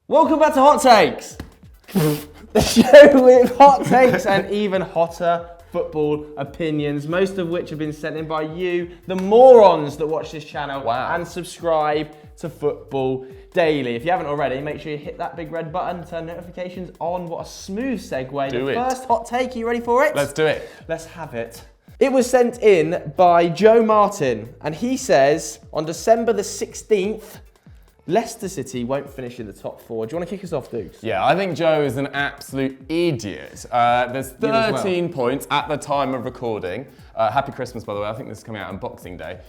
Welcome back to Hot Takes, the show with hot takes and even hotter football opinions, most of which have been sent in by you, the morons that watch this channel and subscribe to Football Daily. If you haven't already, make sure you hit that big red button, turn notifications on. What a smooth segue. First hot take, are you ready for it? Let's do it. Let's have it. It was sent in by Joe Martin, and he says, on December the 16th, Leicester City won't finish in the top four. Do you want to kick us off, Dukes? Yeah, I think Joe is an absolute idiot. There's 13 points at the time of recording. Happy Christmas, by the way. I think this is coming out on Boxing Day.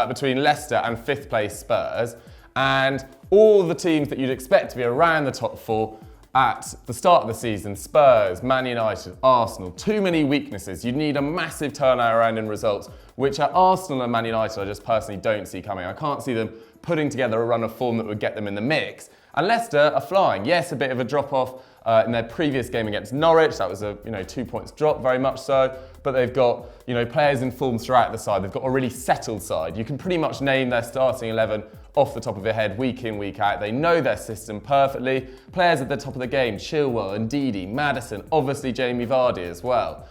Between Leicester and 5th place Spurs. And all the teams that you'd expect to be around the top four at the start of the season, Spurs, Man United, Arsenal, too many weaknesses. You'd need a massive turnaround in results, which at Arsenal and Man United I just personally don't see coming. I can't see them putting together a run of form that would get them in the mix. And Leicester are flying. Yes, a bit of a drop-off in their previous game against Norwich. That was a 2 points drop, very much so. But they've got players in form throughout the side. They've got a really settled side. You can pretty much name their starting 11 off the top of your head, week in, week out. They know their system perfectly. Players at the top of the game, Chilwell, Ndidi, Maddison, obviously Jamie Vardy as well.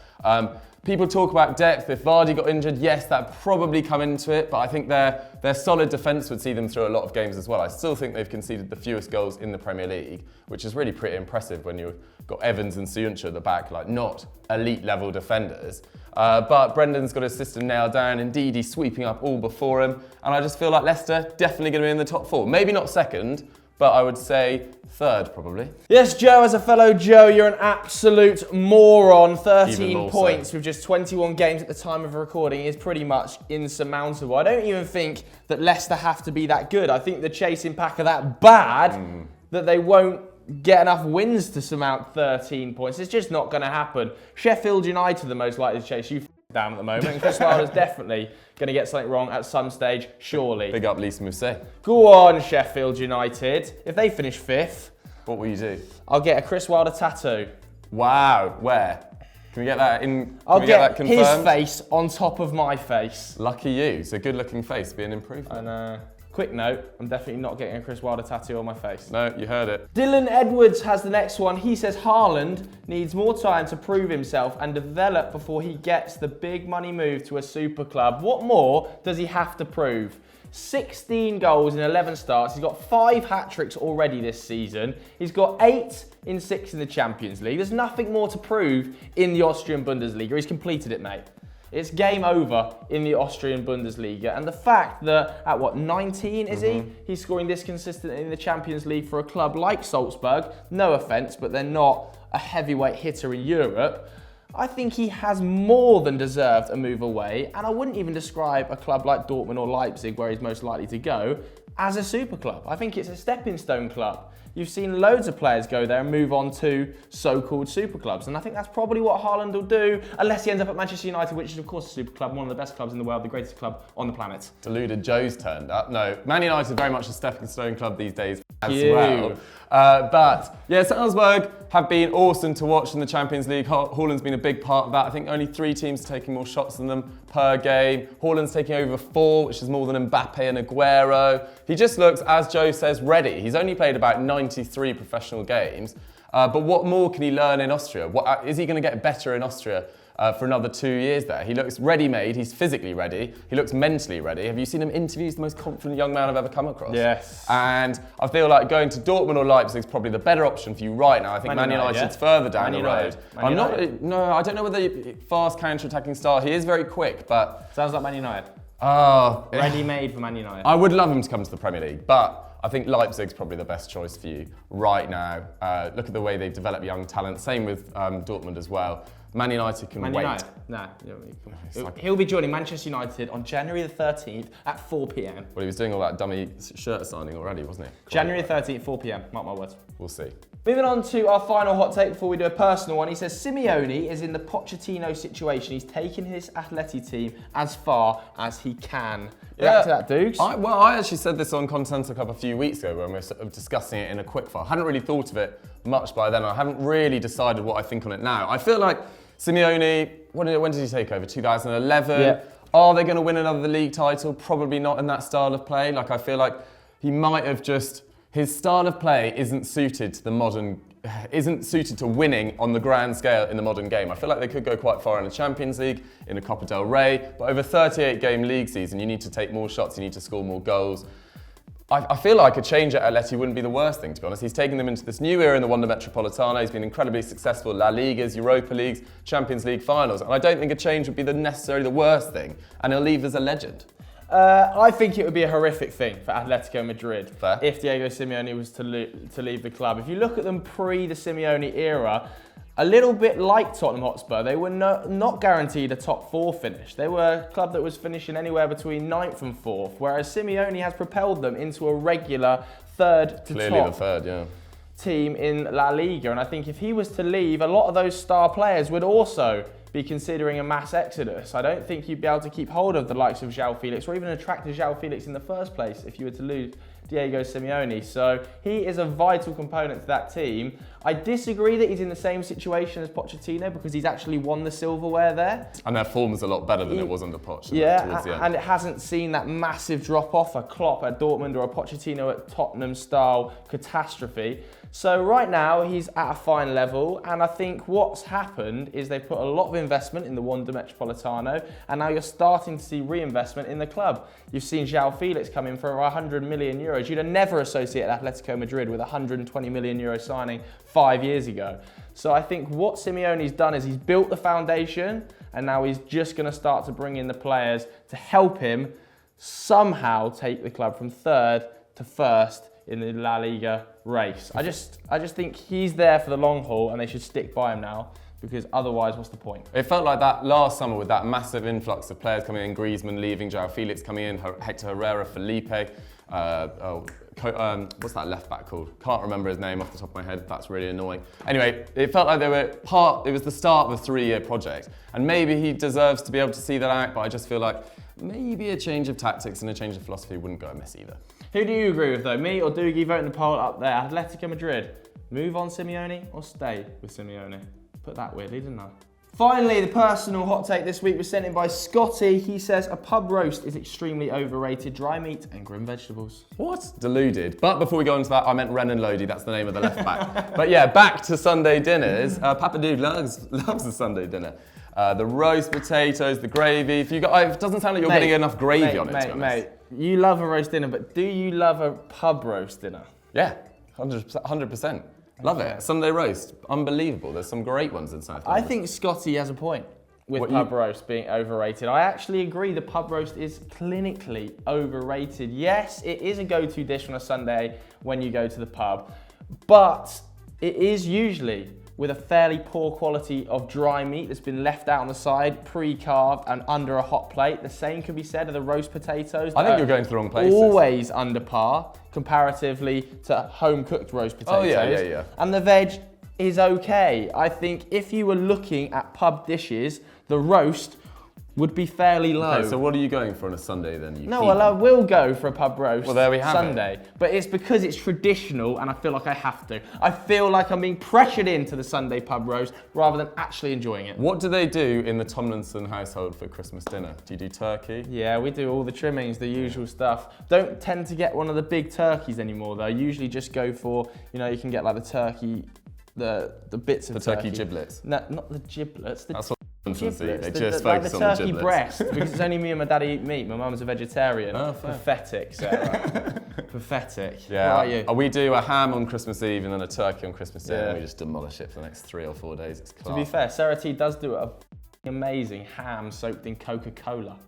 People talk about depth. If Vardy got injured, yes, that'd probably come into it, but I think their solid defence would see them through a lot of games as well. I still think they've conceded the fewest goals in the Premier League, which is really pretty impressive when you've got Evans and Simeone at the back, like not elite level defenders. But Brendan's got his system nailed down, indeed he's sweeping up all before him, and I just feel like Leicester definitely going to be in the top four. Maybe not second, but I would say third, probably. Yes, Joe, as a fellow Joe, you're an absolute moron. 13 points with just 21 games at the time of recording is pretty much insurmountable. I don't even think that Leicester have to be that good. I think the chasing pack are that bad that they won't get enough wins to surmount 13 points. It's just not going to happen. Sheffield United are the most likely to chase you down at the moment, and Chris Wilder's definitely going to get something wrong at some stage, surely. Big up Lisa Mousset. Go on, Sheffield United. If they finish 5th, what will you do? I'll get a Chris Wilder tattoo. Wow, where? Can we get that in? I'll get his face on top of my face. Lucky you. It's a good-looking face, be an improvement. And quick note, I'm definitely not getting a Chris Wilder tattoo on my face. No, you heard it. Dylan Edwards has the next one. He says Haaland needs more time to prove himself and develop before he gets the big money move to a super club. What more does he have to prove? 16 goals in 11 starts. He's got 5 hat-tricks already this season. He's got 8 in 6 in the Champions League. There's nothing more to prove in the Austrian Bundesliga. He's completed it, mate. It's game over in the Austrian Bundesliga. And the fact that at 19 is he? He's scoring this consistently in the Champions League for a club like Salzburg. No offence, but they're not a heavyweight hitter in Europe. I think he has more than deserved a move away. And I wouldn't even describe a club like Dortmund or Leipzig, where he's most likely to go, as a super club. I think it's a stepping stone club. You've seen loads of players go there and move on to so-called super clubs. And I think that's probably what Haaland will do, unless he ends up at Manchester United, which is, of course, a super club, one of the best clubs in the world, the greatest club on the planet. Deluded Joe's turned up. No, Man United is very much a stepping stone club these days as well. But, yeah, Salzburg have been awesome to watch in the Champions League. Haaland's been a big part of that. I think only 3 teams are taking more shots than them per game. Haaland's taking over 4, which is more than Mbappe and Aguero. He just looks, as Joe says, ready. He's only played about 93 professional games. But what more can he learn in Austria? Is he going to get better in Austria for another 2 years there? He looks ready-made. He's physically ready. He looks mentally ready. Have you seen him interview? He's the most confident young man I've ever come across. Yes. And I feel like going to Dortmund or Leipzig is probably the better option for you right now. I think Man United's further down the road. I don't know whether fast counter-attacking style. He is very quick, but... Sounds like Man United. Oh. Ready-made for Man United. I would love him to come to the Premier League, but I think Leipzig's probably the best choice for you right now. Look at the way they've developed young talent. Same with Dortmund as well. Man United can wait. Nah, he'll be joining Manchester United on January the 13th at 4 p.m. Well, he was doing all that dummy shirt signing already, wasn't he? January 13th, 4 p.m. Mark my words. We'll see. Moving on to our final hot take before we do a personal one. He says Simeone is in the Pochettino situation. He's taken his Atleti team as far as he can. React to that, Dukes. I actually said this on Content Cup a few weeks ago when we were sort of discussing it in a quickfire. I hadn't really thought of it much by then. I haven't really decided what I think on it now. I feel like Simeone, when did he take over? 2011? Yeah. Are they going to win another league title? Probably not in that style of play. Like, I feel like he might have just his style of play isn't suited to winning on the grand scale in the modern game. I feel like they could go quite far in the Champions League, in the Copa del Rey, but over a 38-game league season, you need to take more shots, you need to score more goals. I feel like a change at Atleti wouldn't be the worst thing, to be honest. He's taken them into this new era in the Wanda Metropolitana. He's been incredibly successful La Ligas, Europa Leagues, Champions League finals, and I don't think a change would be necessarily the worst thing, and he'll leave as a legend. I think it would be a horrific thing for Atletico Madrid Fair. if Diego Simeone was to leave the club. If you look at them pre the Simeone era, a little bit like Tottenham Hotspur, they were not guaranteed a top 4 finish. They were a club that was finishing anywhere between 9th and 4th, whereas Simeone has propelled them into a regular third to Clearly top the third, yeah. team in La Liga. And I think if he was to leave, a lot of those star players would also be considering a mass exodus. I don't think you'd be able to keep hold of the likes of João Felix or even attract João Felix in the first place if you were to lose Diego Simeone. So he is a vital component to that team. I disagree that he's in the same situation as Pochettino because he's actually won the silverware there. And their form is a lot better than it was under Poch. Yeah, towards the end. and it hasn't seen that massive drop-off, a Klopp at Dortmund or a Pochettino at Tottenham style catastrophe. So right now he's at a fine level, and I think what's happened is they put a lot of investment in the Wanda Metropolitano, and now you're starting to see reinvestment in the club. You've seen João Felix come in for 100 million euros. You'd have never associated Atletico Madrid with a 120 million euro signing 5 years ago. So I think what Simeone's done is he's built the foundation, and now he's just going to start to bring in the players to help him somehow take the club from third to first in the La Liga race. I just think he's there for the long haul, and they should stick by him now, because otherwise, what's the point? It felt like that last summer with that massive influx of players coming in, Griezmann leaving, João Felix coming in, Hector Herrera, Felipe, what's that left back called? Can't remember his name off the top of my head, that's really annoying. Anyway, it felt like it was the start of a 3-year project, and maybe he deserves to be able to see that out, but I just feel like maybe a change of tactics and a change of philosophy wouldn't go amiss either. Who do you agree with though? Me or Doogie? Vote in the poll up there. Atletico Madrid, move on Simeone or stay with Simeone? Put that weirdly, didn't I? Finally, the personal hot take this week was sent in by Scotty. He says a pub roast is extremely overrated. Dry meat and grilled vegetables. What? Deluded. But before we go into that, I meant Renan Lodi, that's the name of the left back. But yeah, back to Sunday dinners. Papa Dude loves a Sunday dinner. The roast potatoes, the gravy. It doesn't sound like you're getting enough gravy on it, to be honest. Mate, you love a roast dinner, but do you love a pub roast dinner? Yeah, 100%. Love it. Sunday roast, unbelievable. There's some great ones in South London. I think Scotty has a point with pub roast being overrated. I actually agree the pub roast is clinically overrated. Yes, it is a go-to dish on a Sunday when you go to the pub, but it is usually with a fairly poor quality of dry meat that's been left out on the side, pre-carved and under a hot plate. The same can be said of the roast potatoes. I think you're going to the wrong places. Always under par comparatively to home-cooked roast potatoes. Oh yeah. And the veg is okay. I think if you were looking at pub dishes, the roast would be fairly low. Okay, so what are you going for on a Sunday then? I will go for a pub roast there we have Sunday. But it's because it's traditional and I feel like I have to. I feel like I'm being pressured into the Sunday pub roast rather than actually enjoying it. What do they do in the Tomlinson household for Christmas dinner? Do you do turkey? Yeah, we do all the trimmings, the usual stuff. Don't tend to get one of the big turkeys anymore though. Usually just go for, you can get like the turkey, the bits of the turkey giblets. No, not the giblets. That's what giblets. They just focus on the turkey giblets. breast, because it's only me and my daddy eat meat. My mum's a vegetarian. Oh, fair. Pathetic, Sarah. Pathetic. Yeah. What about you? We do a ham on Christmas Eve and then a turkey on Christmas Day, and we just demolish it for the next 3 or 4 days. It's class. To be fair, Sarah T does do a amazing ham soaked in Coca-Cola.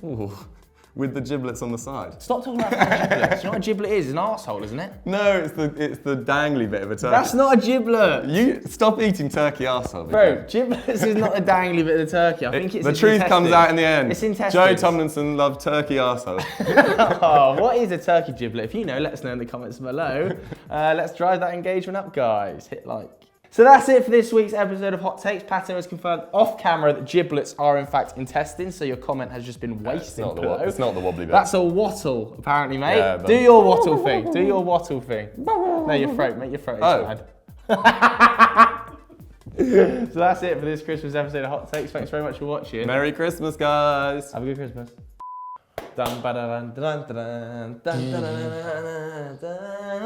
Ooh. With the giblets on the side. Stop talking about giblets. You know what a giblet is? It's an arsehole, isn't it? No, it's the dangly bit of a turkey. That's not a giblet. You stop eating turkey arsehole. Bro, giblets is not a dangly bit of the turkey. I think it's the truth comes out in the end. It's intestines. Joe Tomlinson loved turkey arsehole. Oh, what is a turkey giblet? If you know, let us know in the comments below. Let's drive that engagement up, guys. Hit like. So that's it for this week's episode of Hot Takes. Pato has confirmed off camera that giblets are in fact intestines, so your comment has just been wasted. It's not the wobbly bit. That's a wattle, apparently, mate. Yeah, do your wattle thing. Do your wattle thing. No, your throat. Make your throat expand. So that's it for this Christmas episode of Hot Takes. Thanks very much for watching. Merry Christmas, guys. Have a good Christmas. Dun, ba, da, dun, dun, dun, dun, dun, dun, dun, dun, dun, dun.